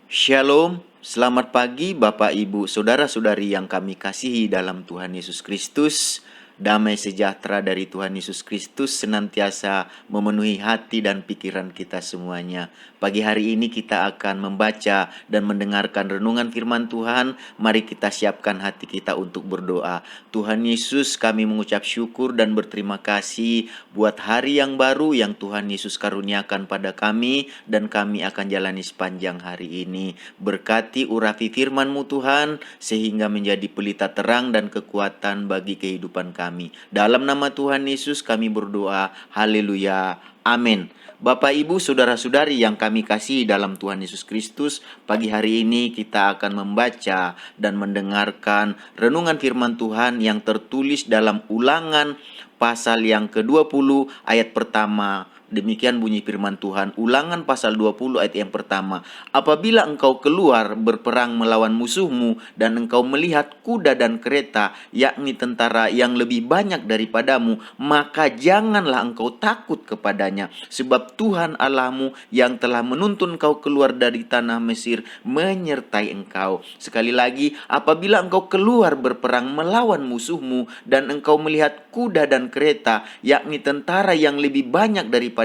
Shalom, selamat pagi Bapak Ibu Saudara-saudari yang kami kasihi dalam Tuhan Yesus Kristus. Damai sejahtera dari Tuhan Yesus Kristus senantiasa memenuhi hati dan pikiran kita semuanya. Pagi hari ini kita akan membaca dan mendengarkan renungan firman Tuhan. Mari kita siapkan hati kita untuk berdoa. Tuhan Yesus, kami mengucap syukur dan berterima kasih buat hari yang baru yang Tuhan Yesus karuniakan pada kami, dan kami akan jalani sepanjang hari ini. Berkati urapi firman-Mu Tuhan, sehingga menjadi pelita terang dan kekuatan bagi kehidupan kami. Dalam nama Tuhan Yesus kami berdoa. Haleluya. Amin. Bapak Ibu Saudara-saudari yang kami kasih dalam Tuhan Yesus Kristus, pagi hari ini kita akan membaca dan mendengarkan renungan firman Tuhan yang tertulis dalam Ulangan pasal yang ke-20 ayat pertama. Demikian bunyi firman Tuhan, Ulangan pasal 20 ayat yang pertama. Apabila engkau keluar berperang melawan musuhmu dan engkau melihat kuda dan kereta, yakni tentara yang lebih banyak daripadamu, maka janganlah engkau takut kepadanya, sebab Tuhan Allahmu yang telah menuntun engkau keluar dari tanah Mesir menyertai engkau. Sekali lagi, apabila engkau keluar berperang melawan musuhmu dan engkau melihat kuda dan kereta, yakni tentara yang lebih banyak daripadamu,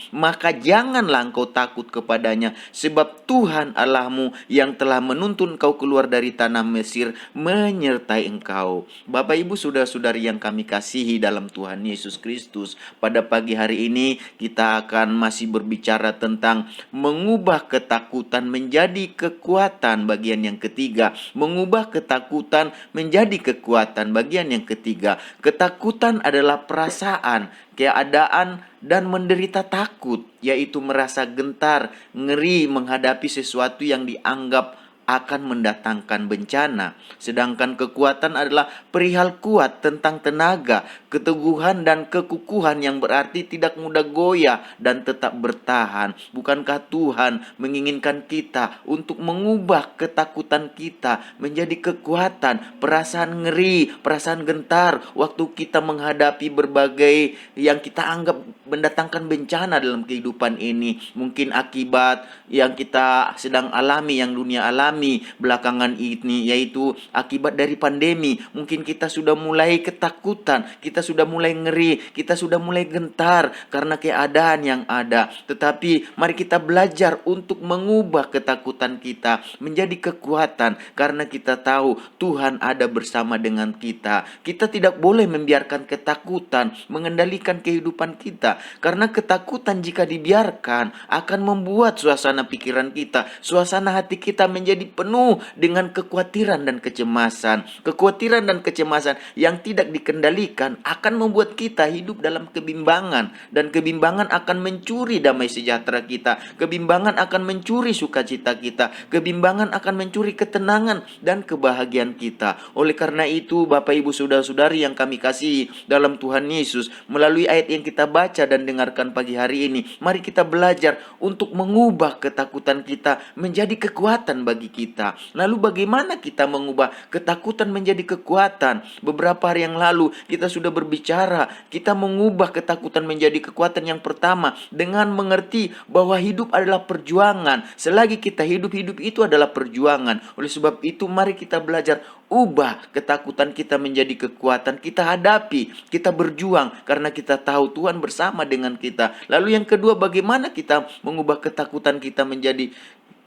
maka janganlah engkau takut kepadanya, sebab Tuhan Allahmu yang telah menuntun engkau keluar dari tanah Mesir menyertai engkau. Bapak Ibu Saudara-saudari yang kami kasihi dalam Tuhan Yesus Kristus, pada pagi hari ini kita akan masih berbicara tentang mengubah ketakutan menjadi kekuatan, bagian yang ketiga. Mengubah ketakutan menjadi kekuatan, bagian yang ketiga. Ketakutan adalah perasaan, keadaan, dan menderita takut, yaitu merasa gentar, ngeri menghadapi sesuatu yang dianggap akan mendatangkan bencana. Sedangkan kekuatan adalah perihal kuat tentang tenaga, keteguhan dan kekukuhan, yang berarti tidak mudah goyah dan tetap bertahan. Bukankah Tuhan menginginkan kita untuk mengubah ketakutan kita menjadi kekuatan, perasaan ngeri, perasaan gentar waktu kita menghadapi berbagai yang kita anggap mendatangkan bencana dalam kehidupan ini. Mungkin akibat yang kita sedang alami, yang dunia alami belakangan ini, yaitu akibat dari pandemi. Mungkin kita sudah mulai ketakutan, kita sudah mulai ngeri, kita sudah mulai gentar karena keadaan yang ada. Tetapi mari kita belajar untuk mengubah ketakutan kita menjadi kekuatan, karena kita tahu Tuhan ada bersama dengan kita. Kita tidak boleh membiarkan ketakutan mengendalikan kehidupan kita, karena ketakutan jika dibiarkan akan membuat suasana pikiran kita, suasana hati kita menjadi penuh dengan kekhawatiran dan kecemasan. Kekhawatiran dan kecemasan yang tidak dikendalikan akan membuat kita hidup dalam kebimbangan, dan kebimbangan akan mencuri damai sejahtera kita. Kebimbangan akan mencuri sukacita kita. Kebimbangan akan mencuri ketenangan dan kebahagiaan kita. Oleh karena itu, Bapak Ibu Saudara-saudari yang kami kasihi dalam Tuhan Yesus, melalui ayat yang kita baca dan dengarkan pagi hari ini, mari kita belajar untuk mengubah ketakutan kita menjadi kekuatan bagi kita. Lalu bagaimana kita mengubah ketakutan menjadi kekuatan? Beberapa hari yang lalu kita sudah berbicara, kita mengubah ketakutan menjadi kekuatan yang pertama dengan mengerti bahwa hidup adalah perjuangan. Selagi kita hidup itu adalah perjuangan. Oleh sebab itu mari kita belajar ubah ketakutan kita menjadi kekuatan. Kita hadapi, kita berjuang karena kita tahu Tuhan bersama dengan kita. Lalu yang kedua, bagaimana kita mengubah ketakutan kita menjadi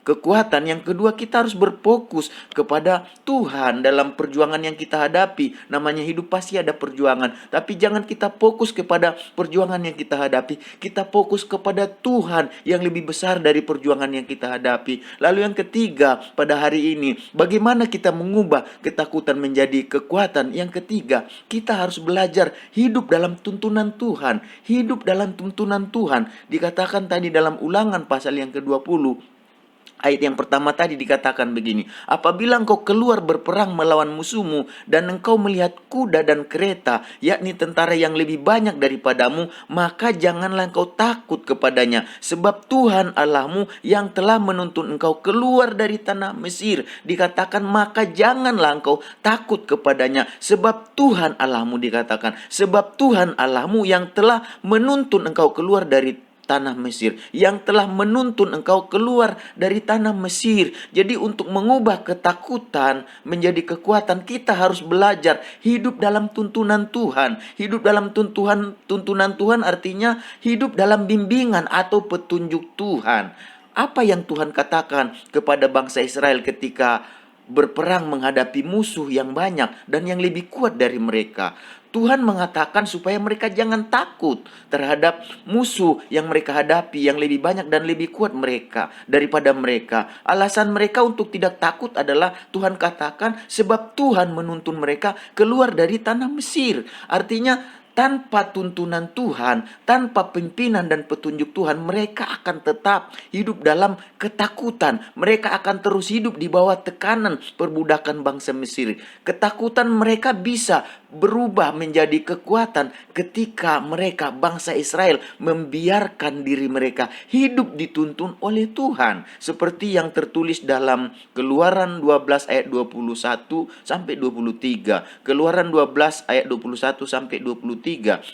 kekuatan? Yang kedua, kita harus berfokus kepada Tuhan dalam perjuangan yang kita hadapi. Namanya hidup pasti ada perjuangan, tapi jangan kita fokus kepada perjuangan yang kita hadapi. Kita fokus kepada Tuhan yang lebih besar dari perjuangan yang kita hadapi. Lalu yang ketiga, pada hari ini, bagaimana kita mengubah ketakutan menjadi kekuatan? Yang ketiga, kita harus belajar hidup dalam tuntunan Tuhan. Hidup dalam tuntunan Tuhan. Dikatakan tadi dalam Ulangan pasal yang ke-20, ayat yang pertama tadi dikatakan begini, apabila engkau keluar berperang melawan musuhmu dan engkau melihat kuda dan kereta, yakni tentara yang lebih banyak daripadamu, maka janganlah engkau takut kepadanya, sebab Tuhan Allahmu yang telah menuntun engkau keluar dari tanah Mesir. Dikatakan maka janganlah engkau takut kepadanya, sebab Tuhan Allahmu, dikatakan sebab Tuhan Allahmu yang telah menuntun engkau keluar dari tanah Mesir, yang telah menuntun engkau keluar dari tanah Mesir. Jadi untuk mengubah ketakutan menjadi kekuatan, kita harus belajar hidup dalam tuntunan Tuhan. Hidup dalam tuntunan Tuhan artinya hidup dalam bimbingan atau petunjuk Tuhan. Apa yang Tuhan katakan kepada bangsa Israel ketika berperang menghadapi musuh yang banyak dan yang lebih kuat dari mereka? Tuhan mengatakan supaya mereka jangan takut terhadap musuh yang mereka hadapi yang lebih banyak dan lebih kuat mereka daripada mereka. Alasan mereka untuk tidak takut adalah Tuhan katakan sebab Tuhan menuntun mereka keluar dari tanah Mesir. Artinya tanpa tuntunan Tuhan, tanpa pimpinan dan petunjuk Tuhan, mereka akan tetap hidup dalam ketakutan. Mereka akan terus hidup di bawah tekanan perbudakan bangsa Mesir. Ketakutan mereka bisa berubah menjadi kekuatan ketika mereka, bangsa Israel, membiarkan diri mereka hidup dituntun oleh Tuhan. Seperti yang tertulis dalam Keluaran 12 ayat 21 sampai 23. Keluaran 12 ayat 21 sampai 23.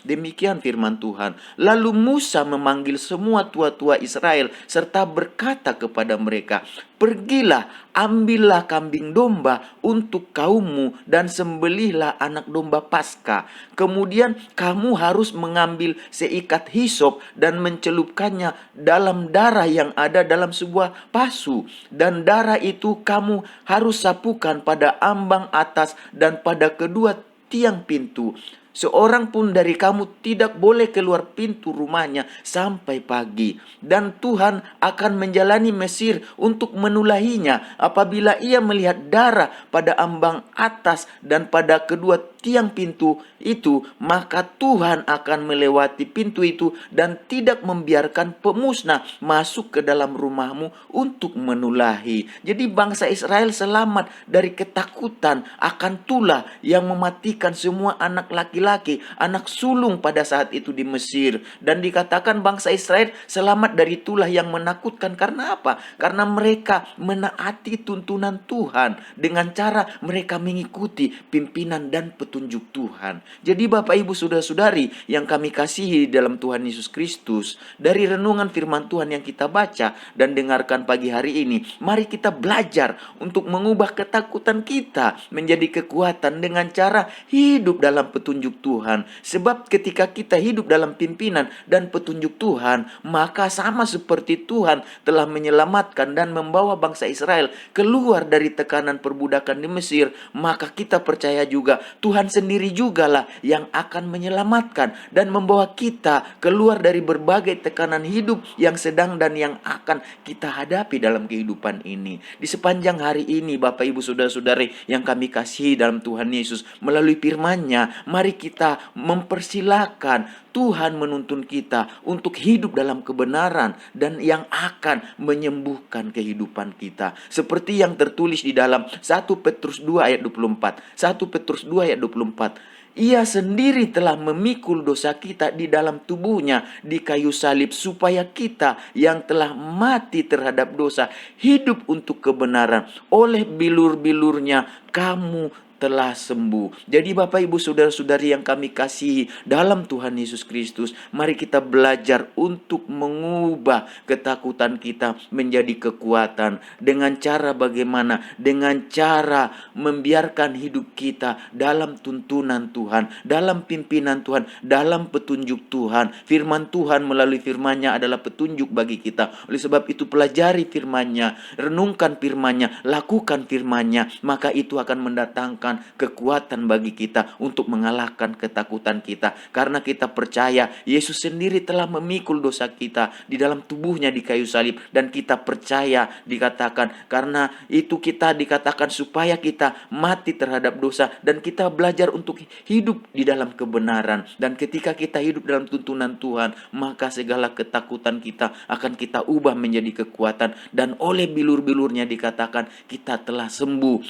Demikian firman Tuhan. Lalu Musa memanggil semua tua-tua Israel serta berkata kepada mereka, pergilah, ambillah kambing domba untuk kaummu dan sembelihlah anak domba Paskah. Kemudian kamu harus mengambil seikat hisop dan mencelupkannya dalam darah yang ada dalam sebuah pasu. Dan darah itu kamu harus sapukan pada ambang atas dan pada kedua tiang pintu. Seorang pun dari kamu tidak boleh keluar pintu rumahnya sampai pagi. Dan Tuhan akan menjalani Mesir untuk menulahinya apabila ia melihat darah pada ambang atas dan pada kedua tiang pintu itu, maka Tuhan akan melewati pintu itu dan tidak membiarkan pemusnah masuk ke dalam rumahmu untuk menulahi. Jadi bangsa Israel selamat dari ketakutan akan tulah yang mematikan semua anak laki-laki, anak sulung pada saat itu di Mesir. Dan dikatakan bangsa Israel selamat dari tulah yang menakutkan. Karena apa? Karena mereka menaati tuntunan Tuhan dengan cara mereka mengikuti pimpinan dan petunjuk Tuhan. Jadi Bapak Ibu Saudara-saudari yang kami kasihi dalam Tuhan Yesus Kristus, dari renungan firman Tuhan yang kita baca dan dengarkan pagi hari ini, mari kita belajar untuk mengubah ketakutan kita menjadi kekuatan dengan cara hidup dalam petunjuk Tuhan. Sebab ketika kita hidup dalam pimpinan dan petunjuk Tuhan, maka sama seperti Tuhan telah menyelamatkan dan membawa bangsa Israel keluar dari tekanan perbudakan di Mesir, maka kita percaya juga Tuhan sendiri jugalah yang akan menyelamatkan dan membawa kita keluar dari berbagai tekanan hidup yang sedang dan yang akan kita hadapi dalam kehidupan ini. Di sepanjang hari ini Bapak Ibu Saudara-saudari yang kami kasihi dalam Tuhan Yesus, melalui firman-Nya, mari kita mempersilakan Tuhan menuntun kita untuk hidup dalam kebenaran dan yang akan menyembuhkan kehidupan kita. Seperti yang tertulis di dalam 1 Petrus 2 ayat 24. 1 Petrus 2 ayat 24. Ia sendiri telah memikul dosa kita di dalam tubuhnya di kayu salib, supaya kita yang telah mati terhadap dosa hidup untuk kebenaran. Oleh bilur-bilurnya kamu telah sembuh. Jadi Bapak Ibu Saudara-saudari yang kami kasihi dalam Tuhan Yesus Kristus, mari kita belajar untuk mengubah ketakutan kita menjadi kekuatan. Dengan cara bagaimana? Dengan cara membiarkan hidup kita dalam tuntunan Tuhan, dalam pimpinan Tuhan, dalam petunjuk Tuhan. Firman Tuhan melalui firman-Nya adalah petunjuk bagi kita. Oleh sebab itu pelajari firman-Nya, renungkan firman-Nya, lakukan firman-Nya, maka itu akan mendatangkan kekuatan bagi kita untuk mengalahkan ketakutan kita. Karena kita percaya Yesus sendiri telah memikul dosa kita di dalam tubuhnya di kayu salib. Dan kita percaya dikatakan, karena itu kita dikatakan supaya kita mati terhadap dosa dan kita belajar untuk hidup di dalam kebenaran. Dan ketika kita hidup dalam tuntunan Tuhan, maka segala ketakutan kita akan kita ubah menjadi kekuatan. Dan oleh bilur-bilurnya dikatakan kita telah sembuh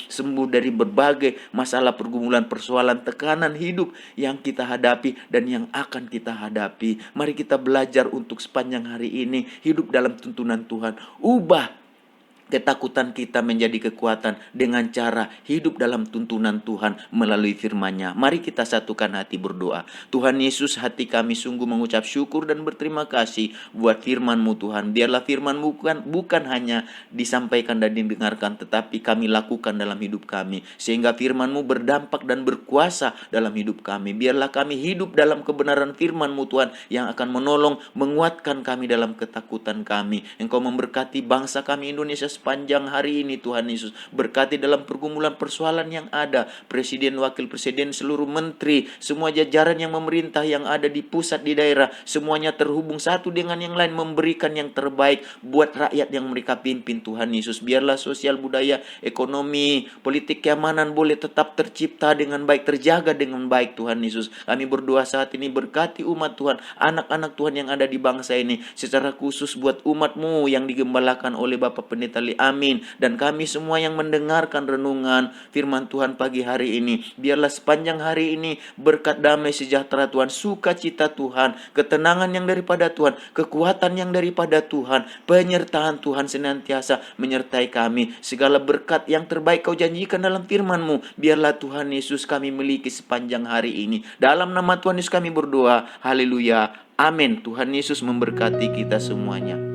dari berbagai masalah, pergumulan, persoalan, tekanan hidup yang kita hadapi dan yang akan kita hadapi. Mari kita belajar untuk sepanjang hari ini hidup dalam tuntunan Tuhan. Ubah ketakutan kita menjadi kekuatan dengan cara hidup dalam tuntunan Tuhan melalui firman-Nya. Mari kita satukan hati berdoa. Tuhan Yesus, hati kami sungguh mengucap syukur dan berterima kasih buat firman-Mu Tuhan. Biarlah firman-Mu bukan hanya disampaikan dan didengarkan, tetapi kami lakukan dalam hidup kami. Sehingga firman-Mu berdampak dan berkuasa dalam hidup kami. Biarlah kami hidup dalam kebenaran firman-Mu Tuhan yang akan menolong, menguatkan kami dalam ketakutan kami. Engkau memberkati bangsa kami Indonesia sepanjang hari ini Tuhan Yesus. Berkati dalam pergumulan persoalan yang ada, Presiden, Wakil Presiden, seluruh menteri, semua jajaran yang memerintah yang ada di pusat, di daerah, semuanya terhubung satu dengan yang lain, memberikan yang terbaik buat rakyat yang mereka pimpin Tuhan Yesus. Biarlah sosial, budaya, ekonomi, politik, keamanan boleh tetap tercipta dengan baik, terjaga dengan baik Tuhan Yesus. Kami berdoa saat ini, berkati umat Tuhan, anak-anak Tuhan yang ada di bangsa ini, secara khusus buat umat-Mu yang digembalakan oleh Bapak Pendeta Lee. Amin. Dan kami semua yang mendengarkan renungan firman Tuhan pagi hari ini, biarlah sepanjang hari ini berkat damai sejahtera Tuhan, sukacita Tuhan, ketenangan yang daripada Tuhan, kekuatan yang daripada Tuhan, penyertaan Tuhan senantiasa menyertai kami. Segala berkat yang terbaik Kau janjikan dalam firman-Mu, biarlah Tuhan Yesus kami miliki sepanjang hari ini. Dalam nama Tuhan Yesus kami berdoa. Haleluya. Amin. Tuhan Yesus memberkati kita semuanya.